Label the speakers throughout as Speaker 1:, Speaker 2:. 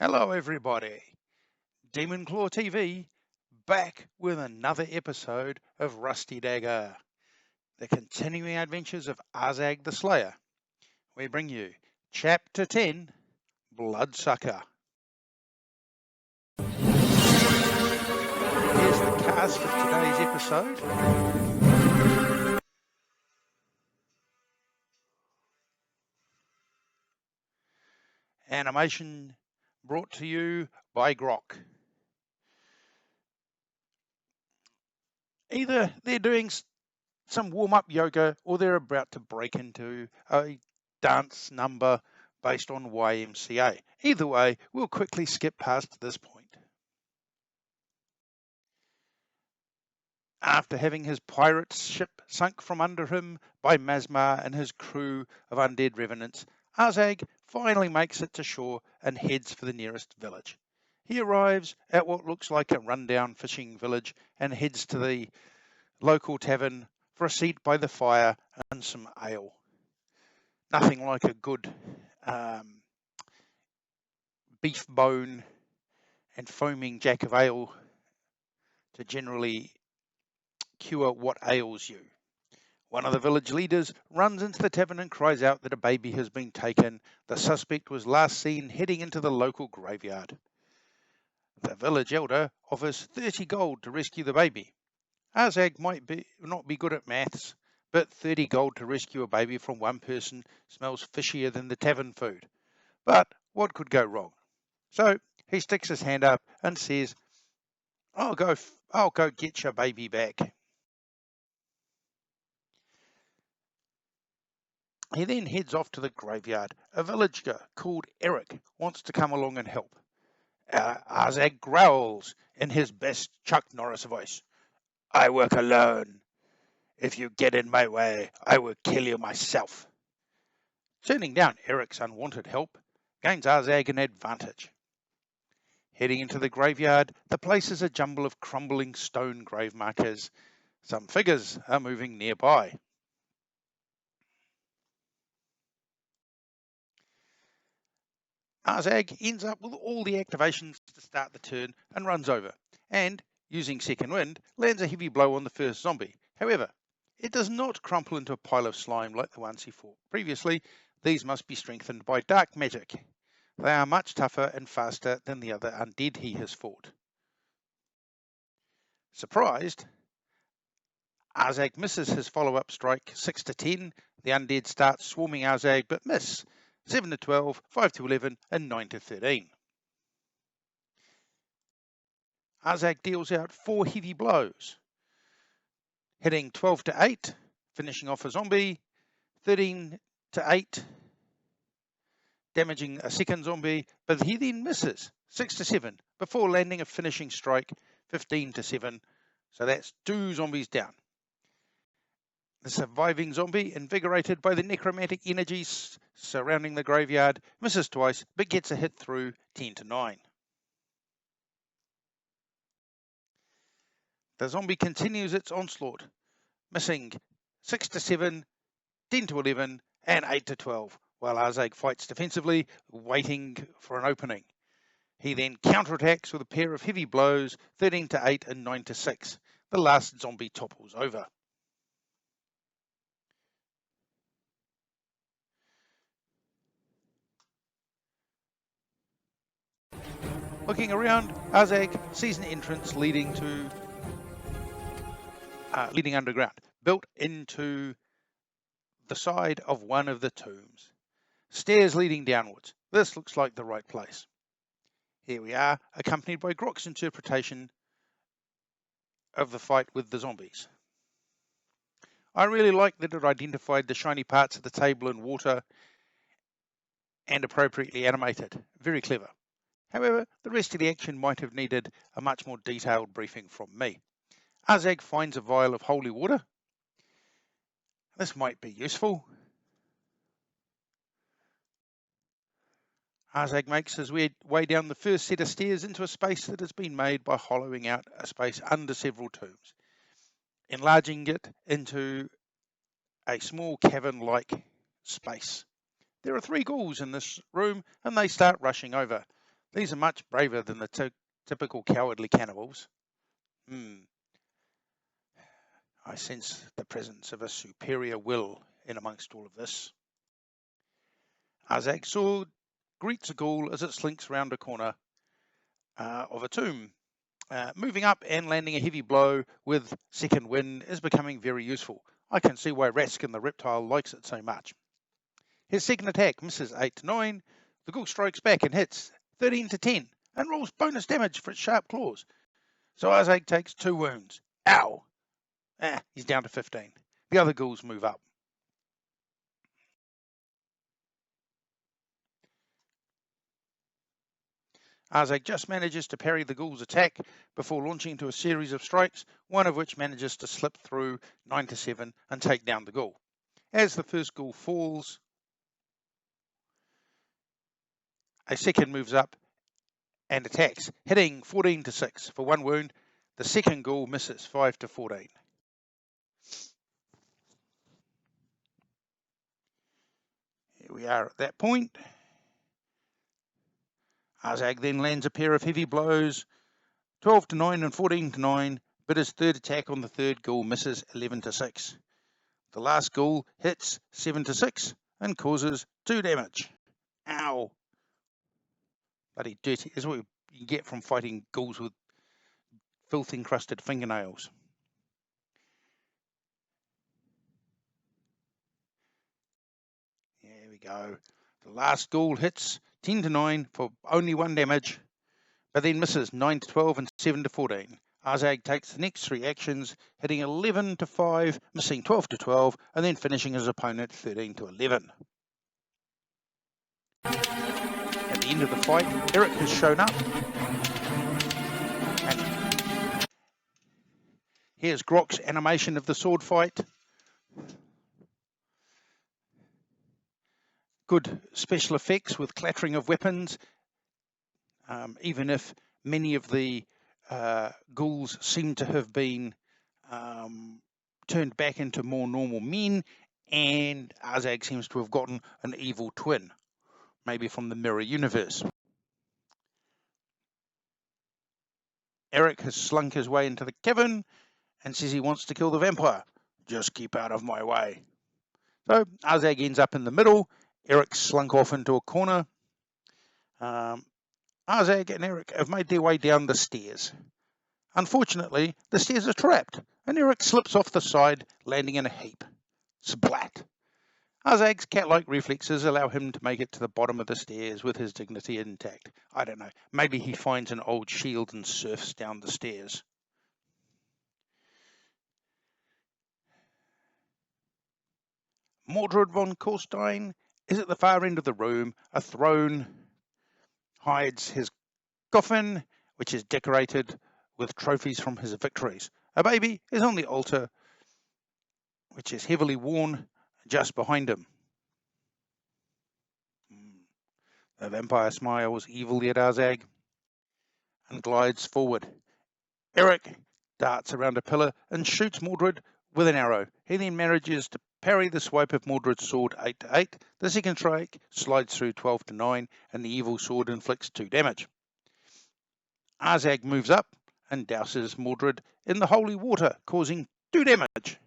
Speaker 1: Hello, everybody. Demon Claw TV back with another episode of Rusty Dagger, the continuing adventures of Arzag the Slayer. We bring you Chapter 10 Bloodsucker. Here's the cast of today's episode. Animation brought to you by Grok. Either they're doing some warm-up yoga or they're about to break into a dance number based on YMCA. Either way, we'll quickly skip past this point. After having his pirate ship sunk from under him by Masmar and his crew of undead revenants, Arzag finally makes it to shore and heads for the nearest village. He arrives at what looks like a rundown fishing village and heads to the local tavern for a seat by the fire and some ale. Nothing like a good beef bone and foaming jack of ale to generally cure what ails you. One of the village leaders runs into the tavern and cries out that a baby has been taken. The suspect was last seen heading into the local graveyard. The village elder offers 30 gold to rescue the baby. Arzag might not be good at maths, but 30 gold to rescue a baby from one person smells fishier than the tavern food. But what could go wrong? So he sticks his hand up and says, I'll go get your baby back. He then heads off to the graveyard. A villager called Eric wants to come along and help. Arzag growls in his best Chuck Norris voice. I work alone. If you get in my way, I will kill you myself. Turning down Eric's unwanted help gains Arzag an advantage. Heading into the graveyard, the place is a jumble of crumbling stone grave markers. Some figures are moving nearby. Arzag ends up with all the activations to start the turn and runs over, and, using second wind, lands a heavy blow on the first zombie. However, it does not crumple into a pile of slime like the ones he fought previously. These must be strengthened by dark magic. They are much tougher and faster than the other undead he has fought. Surprised, Arzag misses his follow-up strike 6 to 10. The undead start swarming Arzag but miss 7 to 12, 5 to 11, and 9 to 13. Arzag deals out 4 heavy blows, hitting 12 to 8, finishing off a zombie, 13 to 8, damaging a second zombie, but he then misses 6 to 7 before landing a finishing strike 15 to 7. So that's 2 zombies down. The surviving zombie, invigorated by the necromantic energies surrounding the graveyard, misses twice but gets a hit through 10 to 9. The zombie continues its onslaught, missing 6 to 7, 10 to 11, and 8 to 12, while Arzag fights defensively, waiting for an opening. He then counterattacks with a pair of heavy blows, 13 to 8 and 9 to 6. The last zombie topples over. Looking around, Arzag sees an entrance leading underground, built into the side of one of the tombs. Stairs leading downwards. This looks like the right place. Here we are, accompanied by Grok's interpretation of the fight with the zombies. I really like that it identified the shiny parts of the table and water and appropriately animated. Very clever. However, the rest of the action might have needed a much more detailed briefing from me. Arzag finds a vial of holy water. This might be useful. Arzag makes his way down the first set of stairs into a space that has been made by hollowing out a space under several tombs, enlarging it into a small cavern-like space. There are 3 ghouls in this room and they start rushing over. These are much braver than the typical cowardly cannibals. I sense the presence of a superior will in amongst all of this. Arzag's sword greets a ghoul as it slinks round a corner of a tomb. Moving up and landing a heavy blow with second wind is becoming very useful. I can see why Raskin the reptile likes it so much. His second attack misses 8 to 9. The ghoul strikes back and hits 13 to 10 and rolls bonus damage for its sharp claws. So Arzag takes 2 wounds. Ow! He's down to 15. The other ghouls move up. Arzag just manages to parry the ghoul's attack before launching into a series of strikes, one of which manages to slip through 9 to 7 and take down the ghoul. As the first ghoul falls, a second moves up and attacks, hitting 14 to 6 for 1 wound. The second ghoul misses 5 to 14. Here we are at that point. Arzag then lands a pair of heavy blows, 12 to 9 and 14 to 9, but his third attack on the third ghoul misses 11 to 6. The last ghoul hits 7 to 6 and causes 2 damage. Ow! Bloody dirty. This is what you get from fighting ghouls with filth-encrusted fingernails. There we go. The last ghoul hits 10 to 9 for only 1 damage, but then misses 9 to 12 and 7 to 14. Arzag takes the next 3 actions, hitting 11 to 5, missing 12 to 12, and then finishing his opponent 13 to 11. At the end of the fight, Eric has shown up. And here's Grok's animation of the sword fight. Good special effects with clattering of weapons, even if many of the ghouls seem to have been turned back into more normal men, and Arzag seems to have gotten an evil twin, maybe from the mirror universe. Eric has slunk his way into the cavern and says he wants to kill the vampire. Just keep out of my way. So Arzag ends up in the middle. Eric slunk off into a corner. Arzag and Eric have made their way down the stairs. Unfortunately, the stairs are trapped, and Eric slips off the side, landing in a heap. Splat! Arzag's cat-like reflexes allow him to make it to the bottom of the stairs with his dignity intact. I don't know, maybe he finds an old shield and surfs down the stairs. Mordred von Korstein is at the far end of the room. A throne hides his coffin, which is decorated with trophies from his victories. A baby is on the altar, which is heavily worn, just behind him. The vampire smiles evilly at Arzag and glides forward. Eric darts around a pillar and shoots Mordred with an arrow. He then manages to parry the swipe of Mordred's sword 8 to 8. The second strike slides through 12 to 9, and the evil sword inflicts 2 damage. Arzag moves up and douses Mordred in the holy water, causing 2 damage.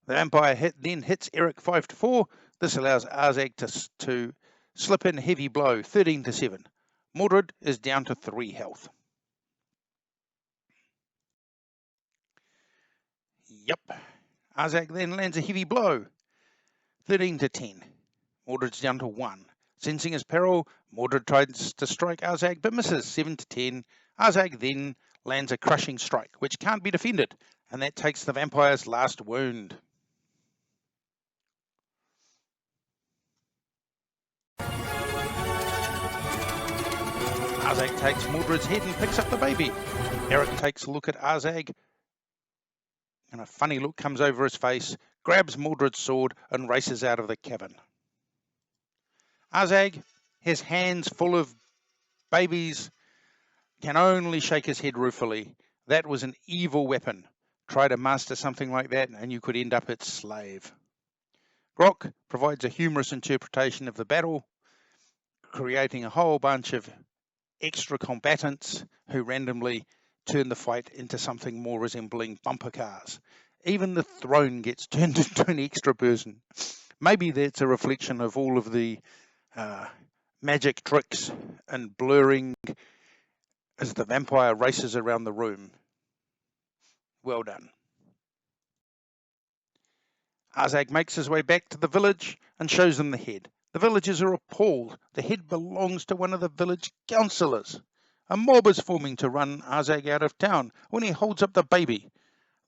Speaker 1: The vampire then hits Eric 5 to 4. This allows Arzag to slip in a heavy blow, 13 to 7. Mordred is down to 3 health. Yep. Arzag then lands a heavy blow, 13 to 10. Mordred's down to 1. Sensing his peril, Mordred tries to strike Arzag but misses, 7 to 10. Arzag then lands a crushing strike, which can't be defended, and that takes the vampire's last wound. Arzag takes Mordred's head and picks up the baby. Eric takes a look at Arzag, and a funny look comes over his face, grabs Mordred's sword and races out of the cavern. Arzag, his hands full of babies, can only shake his head ruefully. That was an evil weapon. Try to master something like that and you could end up its slave. Grok provides a humorous interpretation of the battle, creating a whole bunch of extra combatants who randomly turn the fight into something more resembling bumper cars. Even the throne gets turned into an extra person. Maybe that's a reflection of all of the magic tricks and blurring as the vampire races around the room. Well done. Arzag makes his way back to the village and shows them the head. The villagers are appalled. The head belongs to one of the village councillors. A mob is forming to run Arzag out of town when he holds up the baby.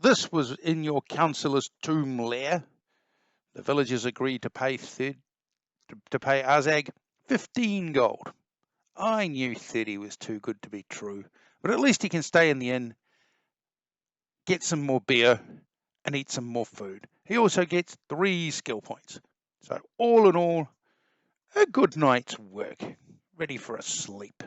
Speaker 1: This was in your councillor's tomb lair. The villagers agree to pay Arzag 15 gold. I knew 30 was too good to be true, but at least he can stay in the inn, get some more beer, and eat some more food. He also gets 3 skill points. So all in all, a good night's work, ready for a sleep.